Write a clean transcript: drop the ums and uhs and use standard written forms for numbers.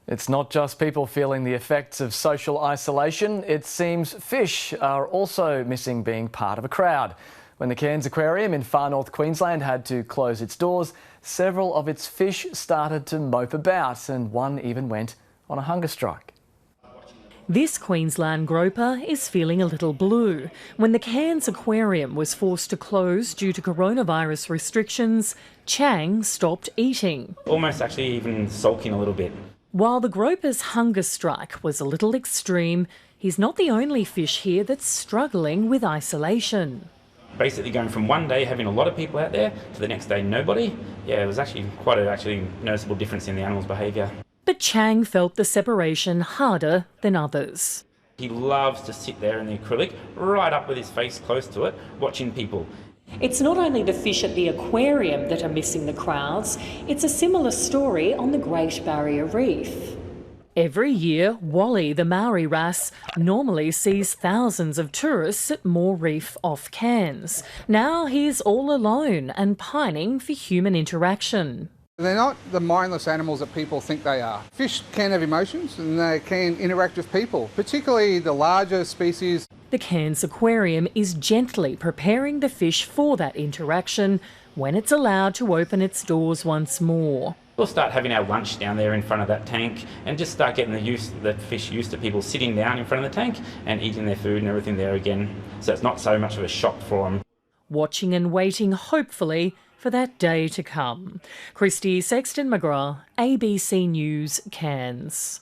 It's not just people feeling the effects of social isolation. It seems fish are also missing being part of a crowd. When the Cairns Aquarium in far north Queensland had to close its doors, several of its fish started to mope about, and one even went on a hunger strike. This Queensland groper is feeling a little blue. When the Cairns Aquarium was forced to close due to coronavirus restrictions, Chang stopped eating. Almost actually even sulking a little bit. While the groper's hunger strike was a little extreme, he's not the only fish here that's struggling with isolation. Basically going from one day having a lot of people out there to the next day nobody. Yeah, it was actually quite a noticeable difference in the animal's behaviour. But Chang felt the separation harder than others. He loves to sit there in the acrylic, right up with his face close to it, watching people. It's not only the fish at the aquarium that are missing the crowds, it's a similar story on the Great Barrier Reef. Every year, Wally, the Maori wrasse, normally sees thousands of tourists at Moore Reef off Cairns. Now he's all alone and pining for human interaction. They're not the mindless animals that people think they are. Fish can have emotions and they can interact with people, particularly the larger species. The Cairns Aquarium is gently preparing the fish for that interaction when it's allowed to open its doors once more. We'll start having our lunch down there in front of that tank and just start getting the fish used to people sitting down in front of the tank and eating their food and everything there again. So it's not so much of a shock for them. Watching and waiting, hopefully, for that day to come. Sexton-McGrath, ABC News, Cairns.